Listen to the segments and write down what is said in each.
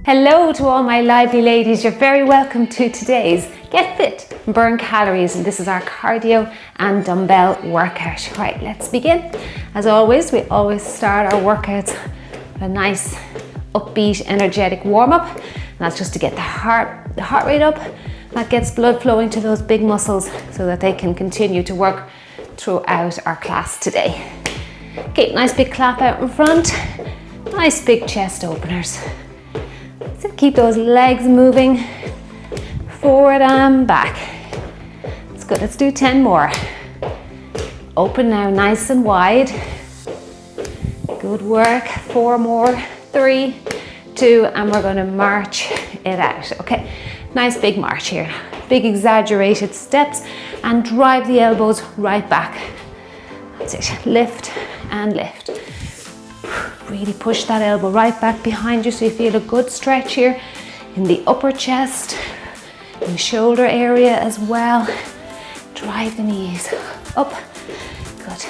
Hello to all my lively ladies, you're very welcome to today's Get Fit and Burn Calories, and this is our cardio and dumbbell workout. Right, let's begin. As always, we always start our workouts with a nice upbeat, energetic warm-up, and that's just to get the heart rate up. That gets blood flowing to those big muscles so that they can continue to work throughout our class today. Okay, nice big clap out in front, nice big chest openers. So keep those legs moving forward and back. That's good. Let's do 10 more. Open now, nice and wide. Good work. 4 more. 3, 2, and we're going to march it out. Okay, nice big march here. Big exaggerated steps, and drive the elbows right back. That's it. Lift and lift. Really push that elbow right back behind you so you feel a good stretch here in the upper chest, in the shoulder area as well. Drive the knees up. Good.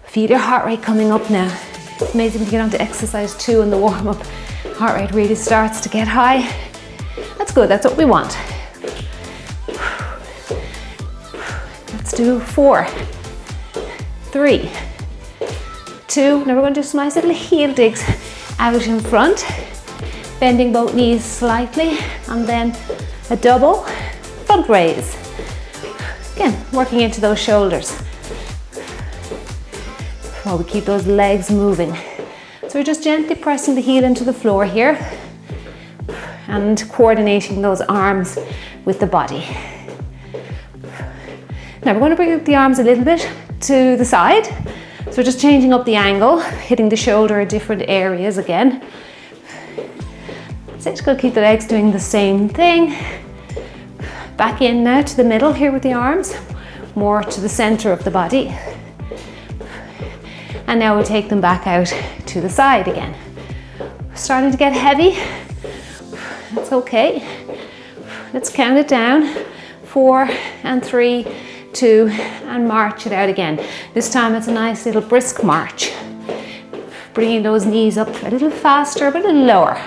Feel your heart rate coming up now. It's amazing to get on to exercise 2 in the warm-up. Heart rate really starts to get high. That's good, that's what we want. Let's do 4, 3, 2, now we're going to do some nice little heel digs out in front, bending both knees slightly, and then a double front raise. Again, working into those shoulders while we keep those legs moving. So we're just gently pressing the heel into the floor here and coordinating those arms with the body. Now we're going to bring up the arms a little bit to the side. So we're just changing up the angle, hitting the shoulder at different areas again. So just going to keep the legs doing the same thing. Back in now to the middle here with the arms, more to the center of the body. And now we'll take them back out to the side again. Starting to get heavy. That's okay. Let's count it down. 4 and 3, 2, and march it out again. This time it's a nice little brisk march. Bringing those knees up a little faster, but a little lower.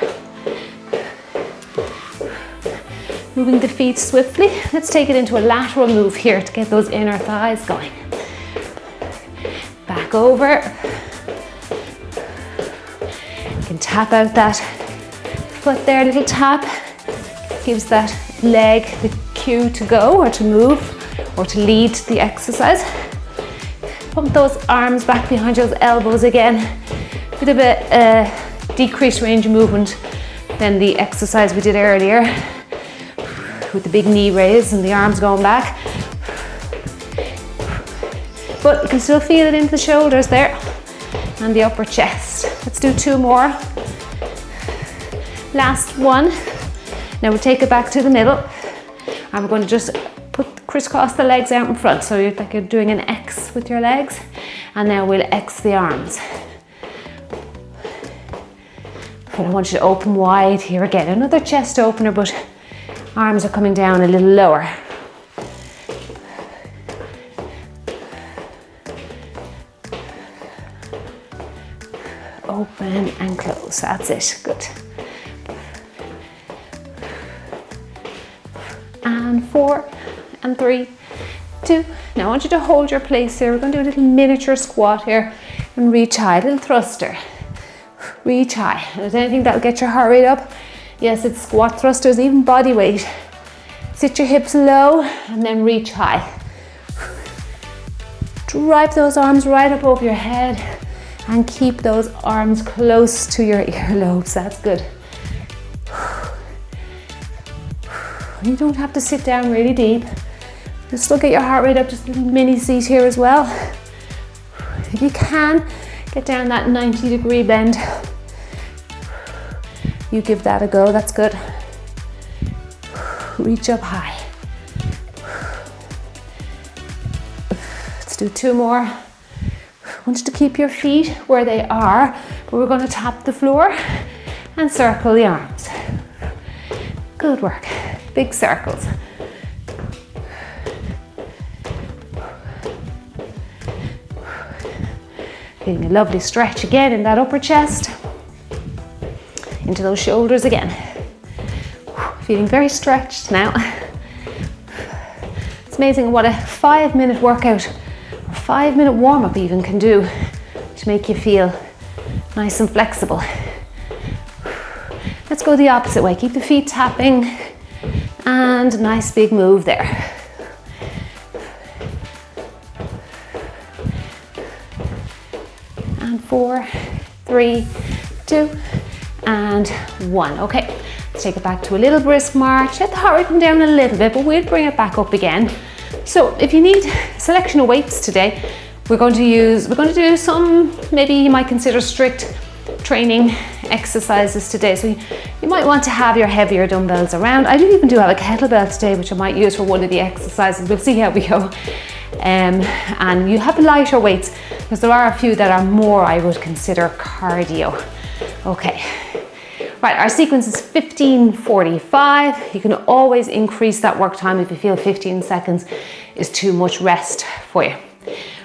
Moving the feet swiftly. Let's take it into a lateral move here to get those inner thighs going. Back over. You can tap out that foot there, little tap. Gives that leg the cue to go or to move, or to lead the exercise. Pump those arms back behind those elbows again. Bit of a decreased range of movement than the exercise we did earlier with the big knee raise and the arms going back. But you can still feel it into the shoulders there and the upper chest. Let's do 2 more. Last one. Now we'll take it back to the middle, and we're going to just crisscross the legs out in front, so you're like you're doing an X with your legs, and now we'll X the arms. But I want you to open wide here again. Another chest opener, but arms are coming down a little lower. Open and close, that's it, good. And 4 and 3, 2. Now I want you to hold your place here. We're going to do a little miniature squat here and reach high, a little thruster. Reach high. And is anything that'll get your heart rate up? Yes, it's squat thrusters, even body weight. Sit your hips low and then reach high. Drive those arms right up over your head and keep those arms close to your earlobes. That's good. You don't have to sit down really deep. Just still get your heart rate up, just a little mini seat here as well. If you can, get down that 90-degree bend. You give that a go, that's good. Reach up high. Let's do 2 more. I want you to keep your feet where they are, but we're going to tap the floor and circle the arms. Good work. Big circles. Getting a lovely stretch again in that upper chest. into those shoulders again. Feeling very stretched now. It's amazing what a 5-minute workout or 5-minute warm-up even can do to make you feel nice and flexible. Let's go the opposite way. Keep the feet tapping and a nice big move there. And 4, 3, 2, and 1. Okay, let's take it back to a little brisk march. Let the heart rate come down a little bit, but we'll bring it back up again. So if you need a selection of weights today, we're going to do some, maybe you might consider strict training exercises today. So you might want to have your heavier dumbbells around. I do even have a kettlebell today, which I might use for one of the exercises. We'll see how we go. And you have lighter weights, because there are a few that are more, I would consider, cardio. Okay, right, our sequence is 15:45. You can always increase that work time if you feel 15 seconds is too much rest for you.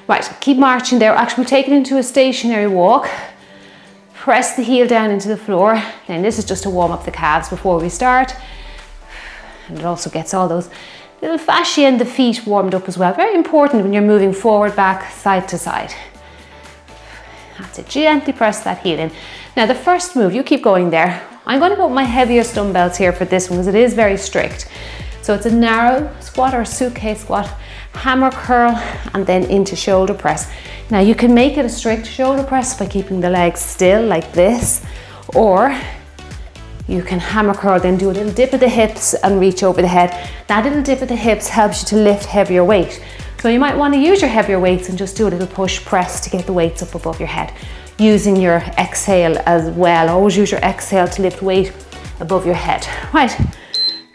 Right, keep marching there. Actually, we'll take it into a stationary walk. Press the heel down into the floor. Then this is just to warm up the calves before we start. And it also gets all those little fascia in the feet warmed up as well. Very important when you're moving forward, back, side to side. That's it, gently press that heel in. Now the first move, you keep going there. I'm going to go with my heaviest dumbbells here for this one because it is very strict. So it's a narrow squat or suitcase squat, hammer curl, and then into shoulder press. Now you can make it a strict shoulder press by keeping the legs still like this, or you can hammer curl, then do a little dip of the hips and reach over the head. That little dip of the hips helps you to lift heavier weight. So you might want to use your heavier weights and just do a little push press to get the weights up above your head. Using your exhale as well. Always use your exhale to lift weight above your head. Right,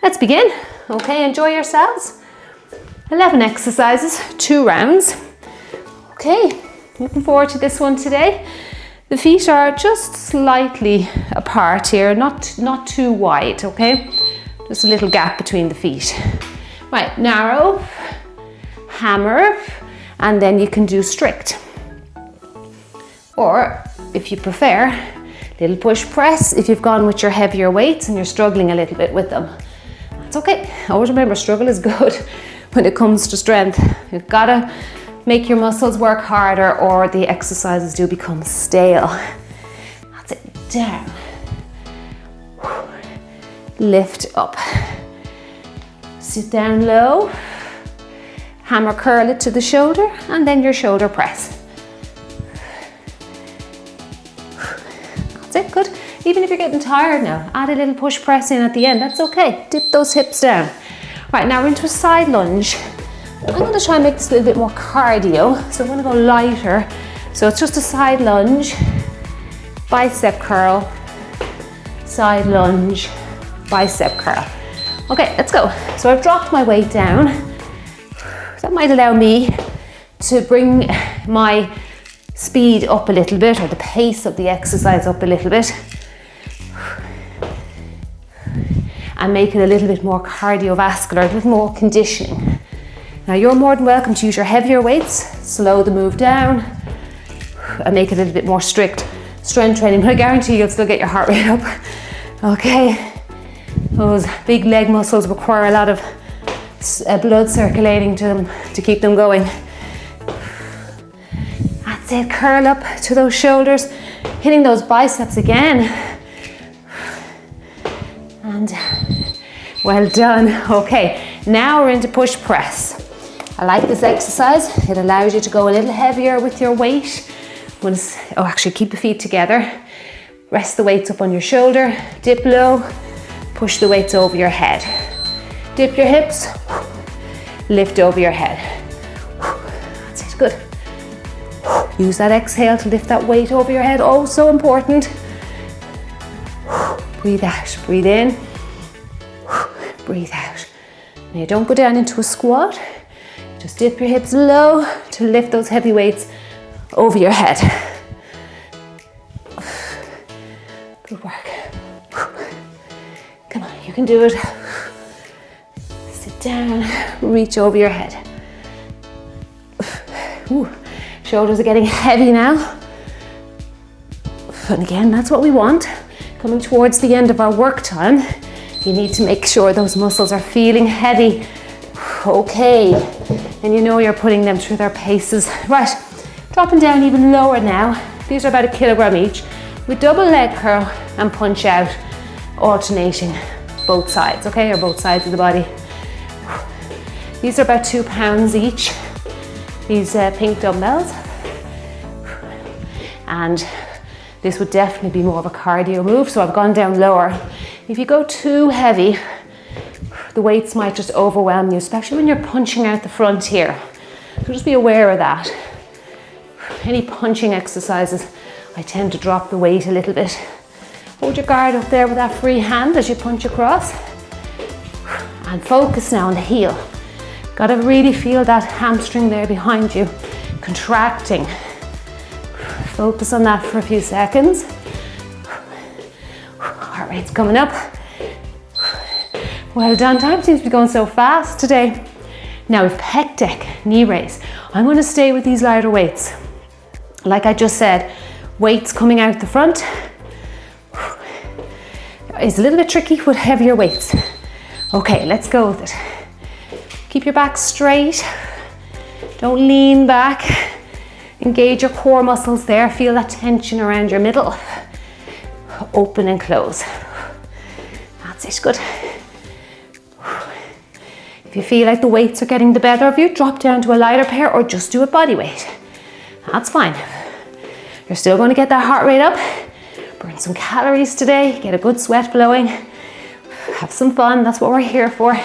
let's begin. Okay, enjoy yourselves. 11 exercises, 2 rounds. Okay, looking forward to this one today. The feet are just slightly apart here, not too wide, okay? Just a little gap between the feet. Right, narrow, hammer, and then you can do strict. Or, if you prefer, little push press if you've gone with your heavier weights and you're struggling a little bit with them. That's okay. Always remember, struggle is good when it comes to strength. You've got to make your muscles work harder or the exercises do become stale. That's it. Down. Lift up. Sit down low. Hammer curl it to the shoulder and then your shoulder press. That's it, good. Even if you're getting tired now, add a little push press in at the end. That's okay. Dip those hips down. Right, now we're into a side lunge. I'm going to try and make this a little bit more cardio. So I'm going to go lighter. So it's just a side lunge, bicep curl, side lunge, bicep curl. Okay, let's go. So I've dropped my weight down. That might allow me to bring my speed up a little bit, or the pace of the exercise up a little bit, and make it a little bit more cardiovascular, a little more conditioning. Now you're more than welcome to use your heavier weights, slow the move down, and make it a little bit more strict strength training, but I guarantee you'll still get your heart rate up. Okay, those big leg muscles require a lot of blood circulating to them to keep them going. That's it, curl up to those shoulders, hitting those biceps again. And well done. Okay, now we're into push press. I like this exercise. It allows you to go a little heavier with your weight. Actually keep the feet together. Rest the weights up on your shoulder, dip low, push the weights over your head. Dip your hips, lift over your head. That's it, good. Use that exhale to lift that weight over your head, oh so important. Breathe out, breathe in, breathe out. Now don't go down into a squat, just dip your hips low to lift those heavy weights over your head. Good work. Come on, you can do it. Sit down, reach over your head. Ooh, shoulders are getting heavy now. And again, that's what we want. Coming towards the end of our work time, you need to make sure those muscles are feeling heavy. Okay, and you know you're putting them through their paces. Right, dropping down even lower now. These are about 1 kilogram each. We double leg curl and punch out, alternating both sides, okay, or both sides of the body. These are about 2 pounds each, these pink dumbbells. And this would definitely be more of a cardio move, so I've gone down lower. If you go too heavy, the weights might just overwhelm you, especially when you're punching out the front here. So just be aware of that. Any punching exercises, I tend to drop the weight a little bit. Hold your guard up there with that free hand as you punch across. And focus now on the heel. Gotta really feel that hamstring there behind you, contracting. Focus on that for a few seconds. Heart rate's coming up. Well done, time seems to be going so fast today. Now with pec deck, knee raise, I'm gonna stay with these lighter weights. Like I just said, weights coming out the front is a little bit tricky with heavier weights. Okay, let's go with it. Keep your back straight. Don't lean back. Engage your core muscles there. Feel that tension around your middle. Open and close. That's it, good. If you feel like the weights are getting the better of you, drop down to a lighter pair or just do a body weight. That's fine. You're still going to get that heart rate up. Burn some calories today. Get a good sweat flowing. Have some fun. That's what we're here for.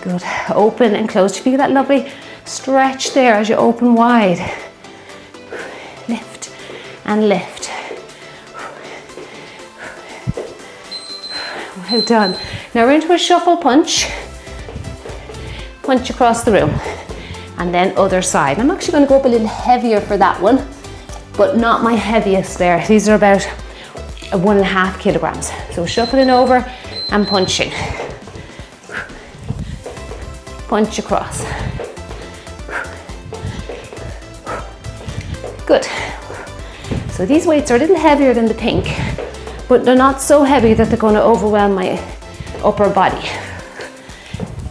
Good. Open and close. Do you feel that lovely stretch there as you open wide? Lift and lift. Well done. Now we're into a shuffle punch. Punch across the room. And then other side. I'm actually going to go up a little heavier for that one, but not my heaviest there. These are about 1.5 kilograms. So shuffling over and punching. Punch across. Good. So these weights are a little heavier than the pink, but they're not so heavy that they're going to overwhelm my upper body.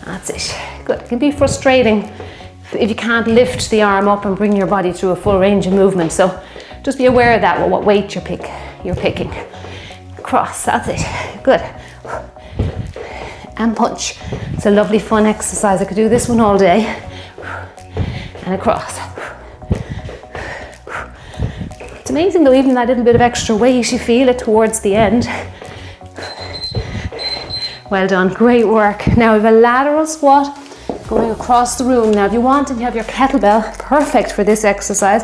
That's it. Good. It can be frustrating if you can't lift the arm up and bring your body through a full range of movement. So just be aware of that, what weight you're picking. Cross, that's it. Good. And punch. It's a lovely fun exercise. I could do this one all day. And across. It's amazing though, even that little bit of extra weight, you feel it towards the end. Well done, great work. Now we have a lateral squat going across the room. Now if you want and you have your kettlebell, perfect for this exercise.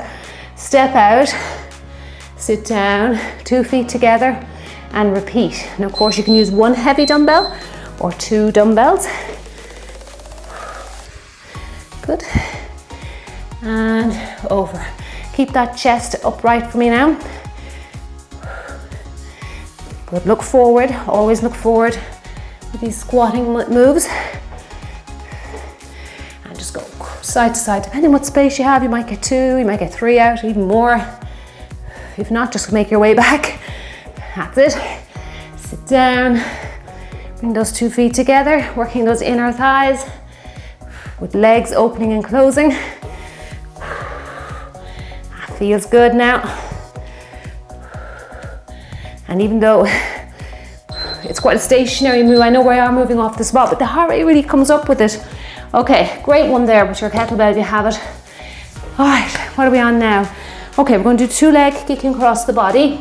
Step out, sit down, 2 feet together and repeat. And of course you can use one heavy dumbbell or 2 dumbbells. Good. And over. Keep that chest upright for me now. Good, look forward, always look forward with these squatting moves. And just go side to side, depending what space you have. You might get 2, you might get 3 out, even more. If not, just make your way back. That's it. Sit down, bring those 2 feet together, working those inner thighs with legs opening and closing. That feels good now. And even though it's quite a stationary move, I know we are moving off the spot, but the heart rate really comes up with it. Okay, great one there with your kettlebell if you have it. All right, what are we on now? Okay, we're going to do 2 leg kicking across the body.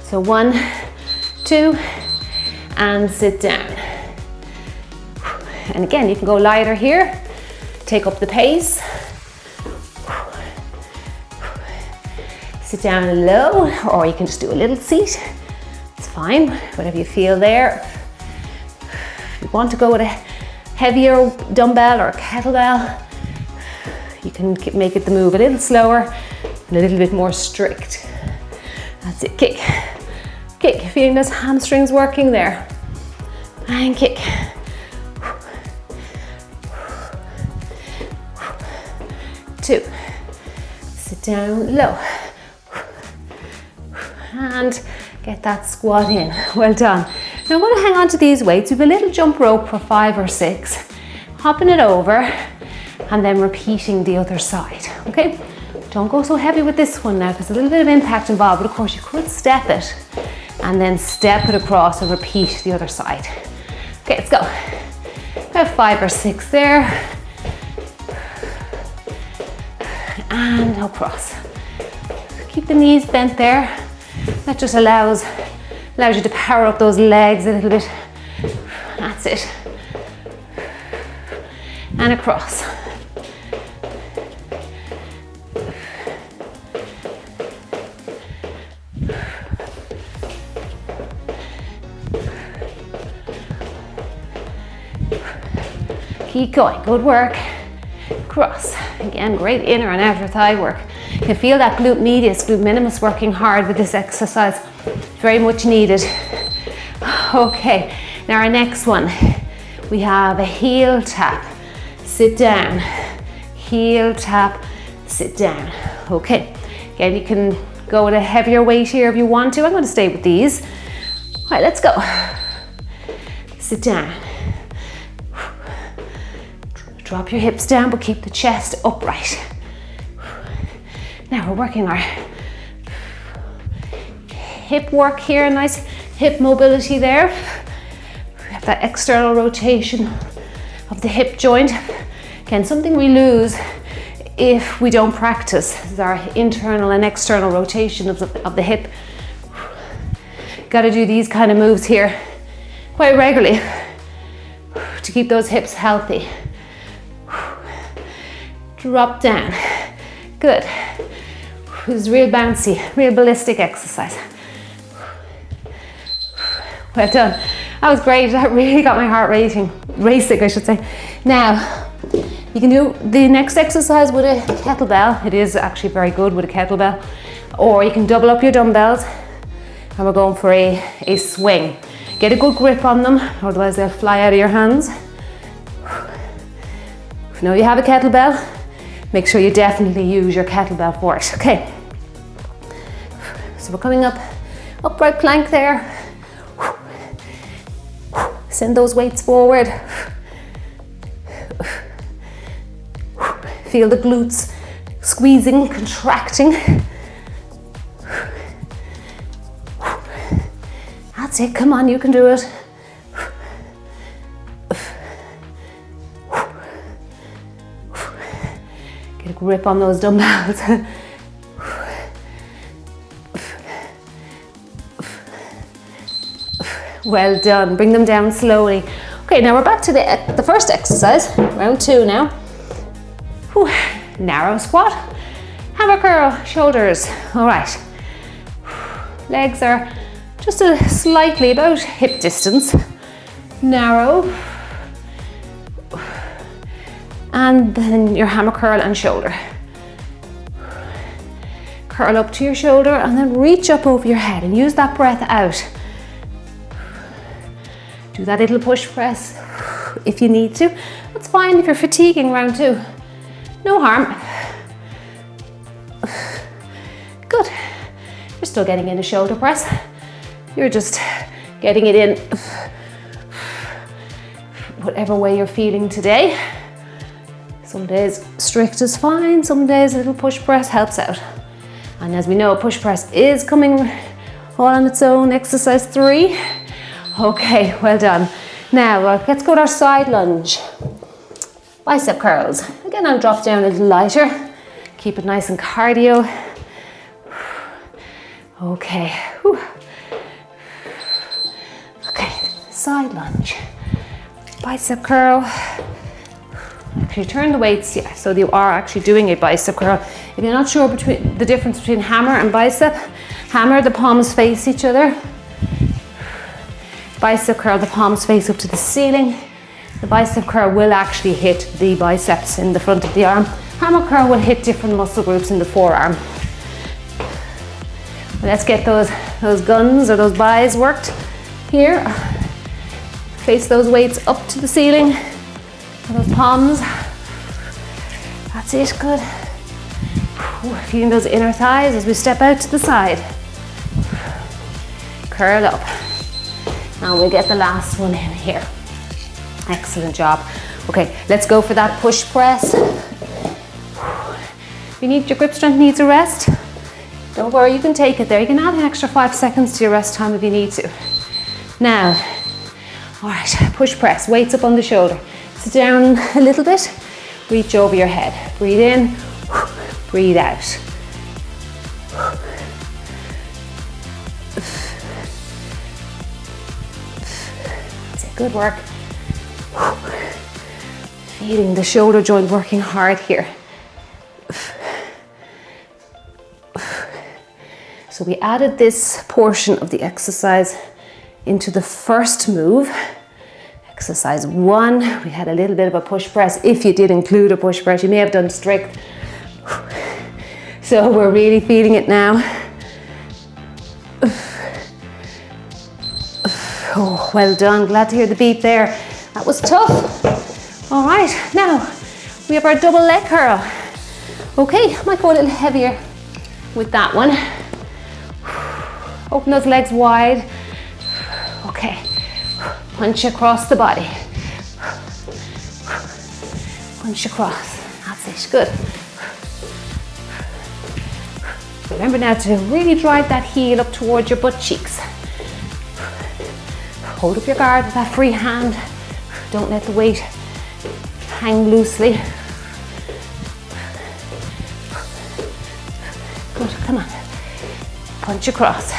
So 1, 2, and sit down. And again, you can go lighter here, take up the pace. Sit down low, or you can just do a little seat. It's fine, whatever you feel there. If you want to go with a heavier dumbbell or a kettlebell, you can make it the move a little slower and a little bit more strict. That's it, kick. Kick, feeling those hamstrings working there. And kick. 2. Sit down low. and get that squat in. Well done. Now I'm going to hang on to these weights. We have a little jump rope for 5 or 6, hopping it over and then repeating the other side, okay? Don't go so heavy with this one now because a little bit of impact involved, but of course you could step it and then step it across and repeat the other side. Okay, let's go. About 5 or 6 there. And across. Keep the knees bent there. That just allows you to power up those legs a little bit. That's it. And across. Keep going, good work. Cross. Again, great inner and outer thigh work. You can feel that glute medius, glute minimus working hard with this exercise. Very much needed. Okay, now our next one. We have a heel tap, sit down. Heel tap, sit down. Okay, again, you can go with a heavier weight here if you want to. I'm going to stay with these. All right, let's go. Sit down. Drop your hips down, but keep the chest upright. Now we're working our hip work here, nice hip mobility there. We have that external rotation of the hip joint. Again, something we lose if we don't practice is our internal and external rotation of the hip. Got to do these kind of moves here quite regularly to keep those hips healthy. Drop down. Good. This is real bouncy, real ballistic exercise. Well done. That was great. That really got my heart racing, I should say. Now, you can do the next exercise with a kettlebell. It is actually very good with a kettlebell. Or you can double up your dumbbells. And we're going for a swing. Get a good grip on them, otherwise they'll fly out of your hands. If you know you have a kettlebell, make sure you definitely use your kettlebell for it. Okay. So we're coming up, upright plank there. Send those weights forward. Feel the glutes squeezing, contracting. That's it, come on, you can do it. Get a grip on those dumbbells. Well done, bring them down slowly. Okay, now we're back to the first exercise, round 2 now. Whew. Narrow squat, hammer curl, shoulders. All right, legs are just slightly about hip distance, narrow. And then your hammer curl and shoulder. Curl up to your shoulder and then reach up over your head and use that breath out. Do that little push press if you need to. That's fine if you're fatiguing round 2. No harm. Good. You're still getting in a shoulder press. You're just getting it in whatever way you're feeling today. Some days strict is fine, some days a little push press helps out. And as we know, push press is coming all on its own, exercise 3. Okay, well done. Now let's go to our side lunge. Bicep curls. Again, I'll drop down a little lighter. Keep it nice and cardio. Okay. Whew. Okay, side lunge. Bicep curl. Actually turn the weights, yeah, so you are actually doing a bicep curl. If you're not sure between the difference between hammer and bicep, hammer, the palms face each other. Bicep curl, the palms face up to the ceiling. The bicep curl will actually hit the biceps in the front of the arm. Hammer curl will hit different muscle groups in the forearm. Let's get those guns or those buys worked here. Face those weights up to the ceiling. Those palms. That's it, good. Feeling those inner thighs as we step out to the side. curl up. Now we'll get the last one in here. Excellent job. Okay, let's go for that push press. If your grip strength needs a rest, don't worry, you can take it there. You can add an extra 5 seconds to your rest time if you need to. Now, all right, push press, weights up on the shoulder. Sit down a little bit, reach over your head. Breathe in, breathe out. That's it, good work. Feeling the shoulder joint working hard here. So we added this portion of the exercise into the first move. Exercise 1, we had a little bit of a push press. If you did include a push press, you may have done strict. So we're really feeling it now. Oh, well done, glad to hear the beep there. That was tough. All right, now we have our double leg curl. Okay, I might go a little heavier with that one. Open those legs wide. Okay, punch across the body. Punch across, that's it, good. Remember now to really drive that heel up towards your butt cheeks. Hold up your guard with that free hand. Don't let the weight hang loosely. Good, come on. Punch across.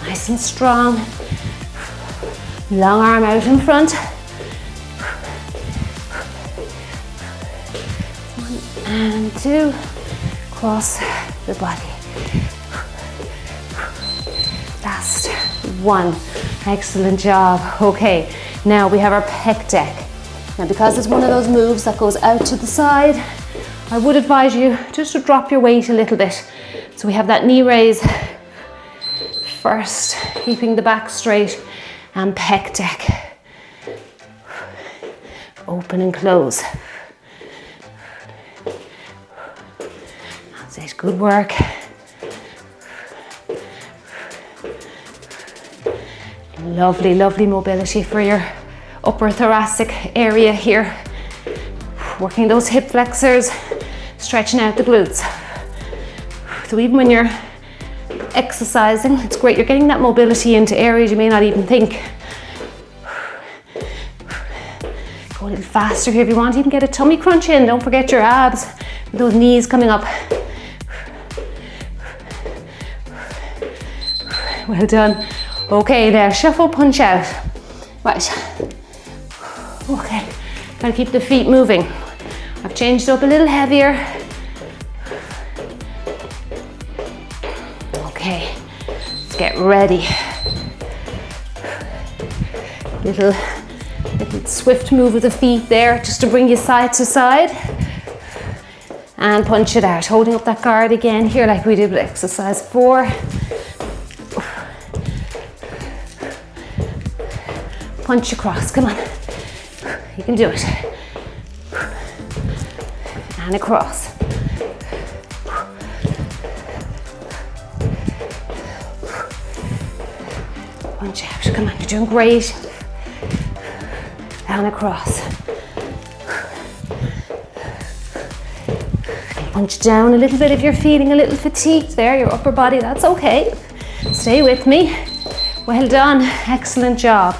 Nice and strong. Long arm out in front. 1 and 2. Cross the body. Last 1. Excellent job. Okay, now we have our pec deck. Now because it's one of those moves that goes out to the side, I would advise you just to drop your weight a little bit. So we have that knee raise first, keeping the back straight, and pec deck. Open and close. That's it, good work. Lovely, lovely mobility for your upper thoracic area here. Working those hip flexors, stretching out the glutes. So even when you're exercising, it's great, you're getting that mobility into areas you may not even think. Go a little faster here if you want, even get a tummy crunch in, don't forget your abs, those knees coming up. Well done. Okay, there, shuffle, punch out. Right. Okay, gotta keep the feet moving. I've changed it up a little heavier. Okay, let's get ready. Little swift move of the feet there, just to bring you side to side. And punch it out, holding up that guard again here like we did with exercise 4. Punch across, come on. You can do it. And across. Punch out, come on, you're doing great. And across. Punch down a little bit if you're feeling a little fatigued there, your upper body, that's okay. Stay with me. Well done, excellent job.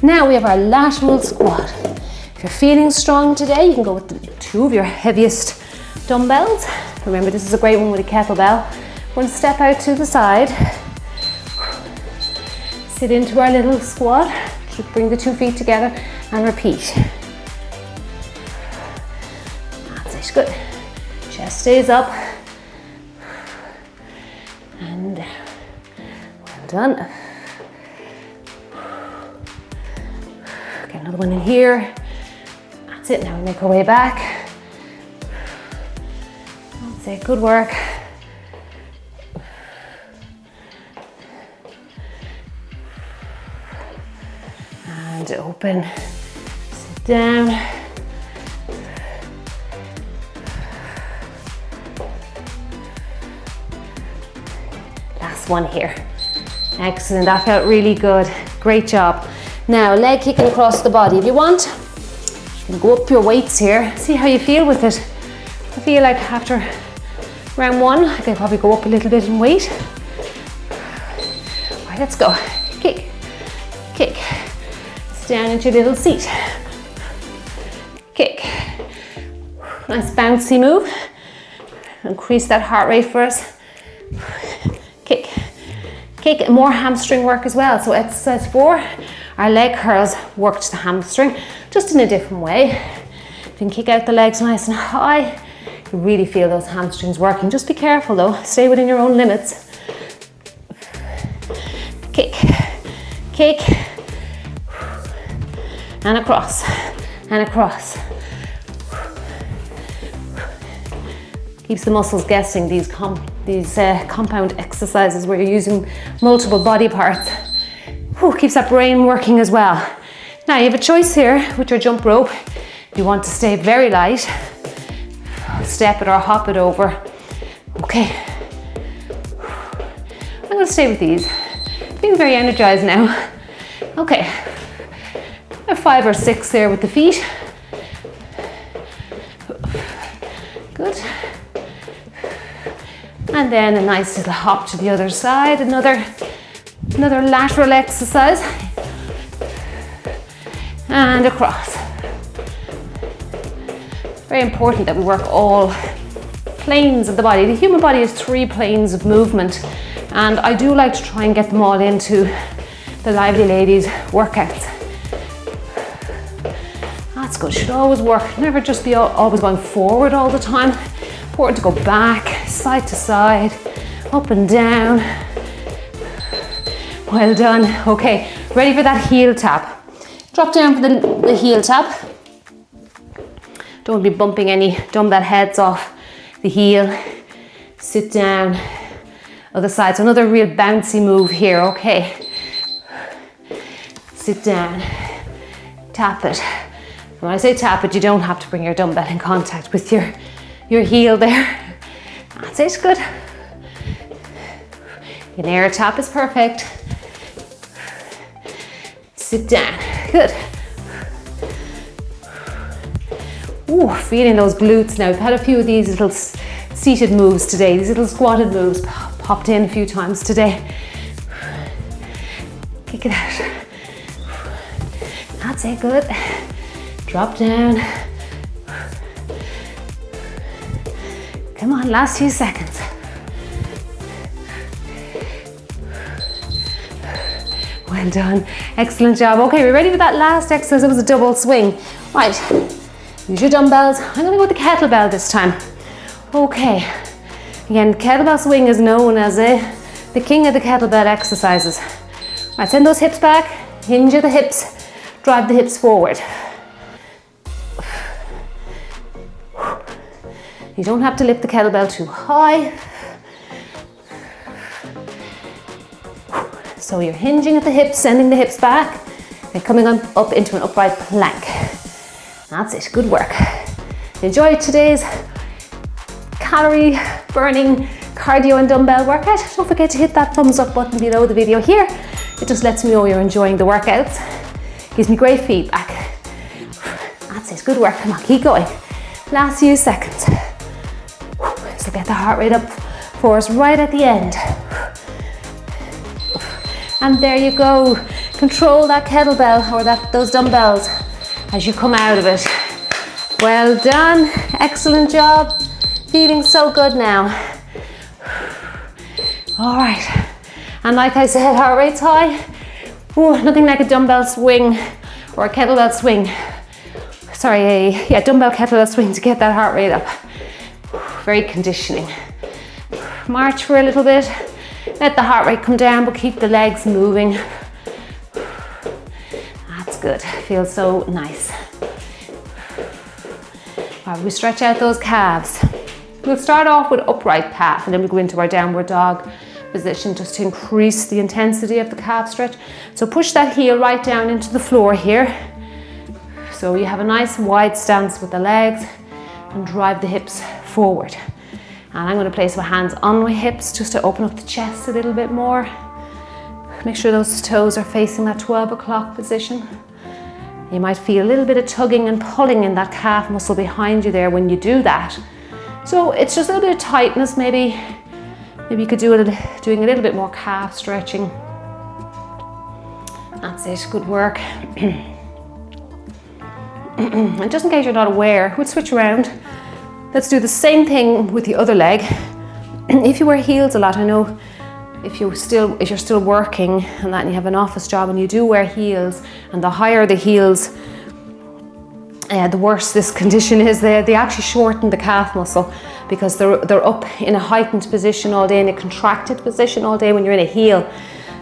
Now we have our lateral squat. If you're feeling strong today, you can go with 2 of your heaviest dumbbells. Remember, this is a great one with a kettlebell. We're going to step out to the side. Sit into our little squat. Bring the 2 feet together and repeat. That's it, good. Chest stays up. And down. Well done. Get another one in here. That's it, now we make our way back. That's it, good work. And open, sit down. Last last one here. Excellent, that felt really good. Great job. Now, leg kicking across the body. If you want, you can go up your weights here. See how you feel with it. I feel like after round one, I can probably go up a little bit in weight. All right, let's go. Kick, kick. Down into your little seat. Kick. Nice bouncy move. Increase that heart rate for us. Kick. Kick. More hamstring work as well. So exercise 4, our leg curls worked the hamstring, just in a different way. You can kick out the legs nice and high. You really feel those hamstrings working. Just be careful though. Stay within your own limits. Kick. Kick. And across, and across. Keeps the muscles guessing, these compound exercises where you're using multiple body parts. Keeps that brain working as well. Now you have a choice here with your jump rope. You want to stay very light, step it or hop it over. Okay, I'm going to stay with these. Feeling very energized now. Okay. 5 or 6 there with the feet. Good. And then a nice little hop to the other side. Another lateral exercise. And across. Very important that we work all planes of the body. The human body has 3 planes of movement, and I do like to try and get them all into the Lively Ladies workouts. That's good, should always work. Never just be always going forward all the time. Important to go back, side to side, up and down. Well done. Okay, ready for that heel tap. Drop down for the heel tap. Don't be bumping any dumbbell heads off the heel. Sit down, other side. So another real bouncy move here, okay. Sit down, tap it. When I say tap it, you don't have to bring your dumbbell in contact with your heel there. That's it, good. An air tap is perfect. Sit down, good. Ooh, feeling those glutes now. We've had a few of these little seated moves today, these little squatted moves popped in a few times today. Kick it out. That's it, good. Drop down. Come on, last few seconds. Well done, excellent job. Okay, we're ready for that last exercise. It was a double swing. Right, use your dumbbells. I'm gonna go with the kettlebell this time. Okay, again, kettlebell swing is known as the king of the kettlebell exercises. Right, send those hips back, hinge at the hips, drive the hips forward. You don't have to lift the kettlebell too high. So you're hinging at the hips, sending the hips back, and coming on up into an upright plank. That's it, good work. Enjoy today's calorie burning cardio and dumbbell workout. Don't forget to hit that thumbs up button below the video here. It just lets me know you're enjoying the workouts. Gives me great feedback. That's it, good work, come on, keep going. Last few seconds. So get the heart rate up for us right at the end. And there you go. Control that kettlebell or those dumbbells as you come out of it. Well done, excellent job. Feeling so good now. All right, and like I said, heart rate's high. Ooh, nothing like a dumbbell swing or a kettlebell swing. Sorry, dumbbell kettlebell swing to get that heart rate up. Very conditioning. March for a little bit. Let the heart rate come down, but keep the legs moving. That's good, feels so nice. All right, we stretch out those calves. We'll start off with upright calf and then we'll go into our downward dog position just to increase the intensity of the calf stretch. So push that heel right down into the floor here. So you have a nice wide stance with the legs and drive the hips forward. And I'm going to place my hands on my hips just to open up the chest a little bit more. Make sure those toes are facing that 12 o'clock position. You might feel a little bit of tugging and pulling in that calf muscle behind you there when you do that. So it's just a little bit of tightness. Maybe you could do doing a little bit more calf stretching. That's it, good work. And just in case you're not aware, we'll switch around. Let's do the same thing with the other leg. If you wear heels a lot, I know if you're still working and that, and you have an office job and you do wear heels, and the higher the heels, the worse this condition is. They actually shorten the calf muscle because they're up in a heightened position all day, in a contracted position all day when you're in a heel.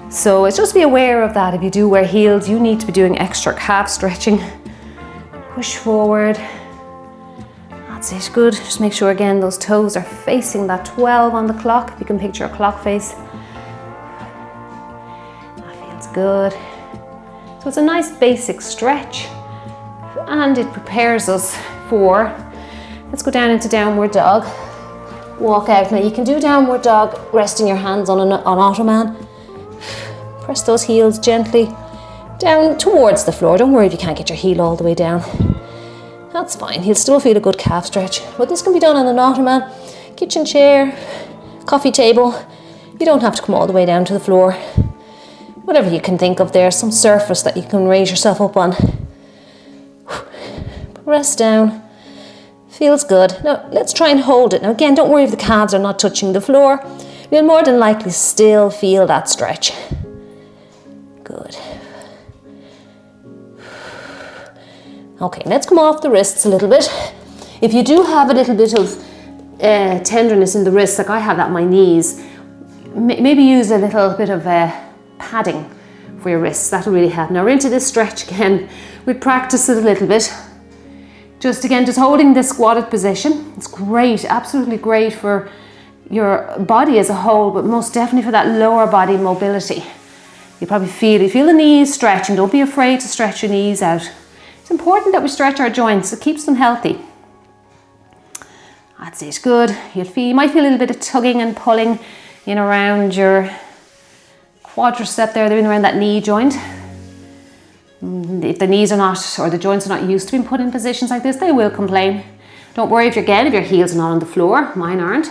So it's just be aware of that. If you do wear heels, you need to be doing extra calf stretching. Push forward. That's it, good. Just make sure again those toes are facing that 12 on the clock, if you can picture a clock face. That feels good. So it's a nice basic stretch, and it prepares us for, let's go down into downward dog. Walk out. Now you can do downward dog resting your hands on Ottoman. Press those heels gently down towards the floor. Don't worry if you can't get your heel all the way down. That's fine. You'll still feel a good calf stretch. But this can be done on an Ottoman, kitchen chair, coffee table. You don't have to come all the way down to the floor. Whatever you can think of there, some surface that you can raise yourself up on. Press down. Feels good. Now let's try and hold it. Now again, don't worry if the calves are not touching the floor. You'll more than likely still feel that stretch. Good. Okay, let's come off the wrists a little bit. If you do have a little bit of tenderness in the wrists, like I have that in my knees, maybe use a little bit of padding for your wrists. That'll really help. Now we're into this stretch again. We practice it a little bit. Just holding this squatted position. It's great, absolutely great for your body as a whole, but most definitely for that lower body mobility. You probably feel the knees stretching. Don't be afraid to stretch your knees out. It's important that we stretch our joints. It keeps them healthy. That's it, good. You might feel a little bit of tugging and pulling in around your quadricep there, in around that knee joint. If the knees are not, or the joints are not used to being put in positions like this, they will complain. Don't worry if your heels are not on the floor. Mine aren't.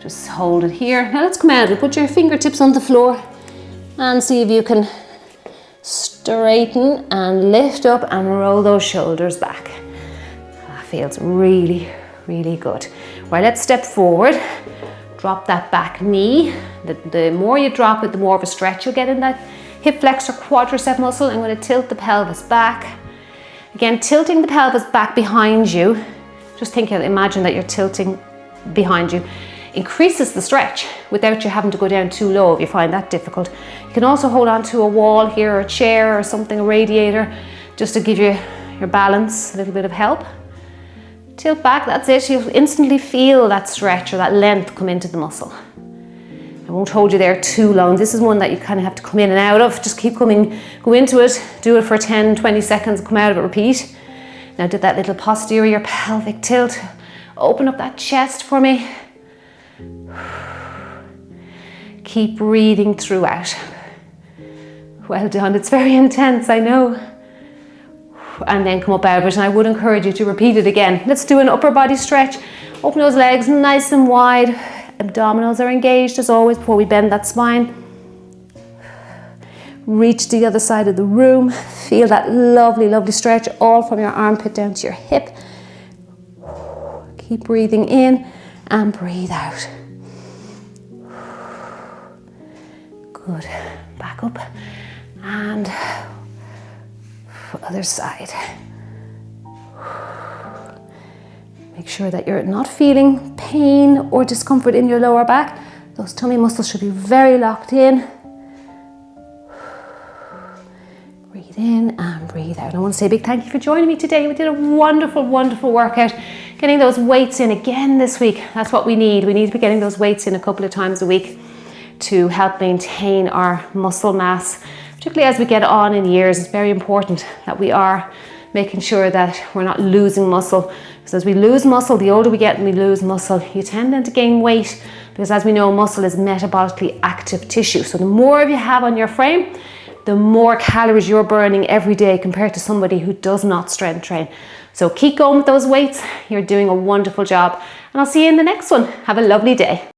Just hold it here. Now let's come out. Put your fingertips on the floor and see if you can straighten and lift up and roll those shoulders back. That feels really, really good. Right, let's step forward. Drop that back knee. The more you drop it, the more of a stretch you'll get in that hip flexor quadricep muscle. I'm going to tilt the pelvis back. Again, tilting the pelvis back behind you. Just imagine that you're tilting behind you. Increases the stretch without you having to go down too low if you find that difficult. You can also hold on to a wall here, or a chair or something, a radiator, just to give you your balance, a little bit of help. Tilt back, that's it. You'll instantly feel that stretch or that length come into the muscle. I won't hold you there too long. This is one that you kind of have to come in and out of. Just keep coming, go into it, do it for 10, 20 seconds, come out of it, repeat. Now do that little posterior pelvic tilt. Open up that chest for me. Keep breathing throughout. Well done. It's very intense, I know. And then come up out of it, and I would encourage you to repeat it again. Let's do an upper body stretch. Open those legs nice and wide. Abdominals are engaged as always before we bend that spine. Reach the other side of the room. Feel that lovely, lovely stretch all from your armpit down to your hip. Keep breathing in and breathe out. Good. Back up and other side. Make sure that you're not feeling pain or discomfort in your lower back. Those tummy muscles should be very locked in. Breathe in and breathe out. I want to say a big thank you for joining me today. We did a wonderful, wonderful workout. Getting those weights in again this week. That's what we need. We need to be getting those weights in a couple of times a week to help maintain our muscle mass. Particularly as we get on in years, it's very important that we are making sure that we're not losing muscle. because as we lose muscle, the older we get and we lose muscle, you tend then to gain weight, because as we know, muscle is metabolically active tissue. So the more you have on your frame, the more calories you're burning every day compared to somebody who does not strength train. So keep going with those weights. You're doing a wonderful job, and I'll see you in the next one. Have a lovely day.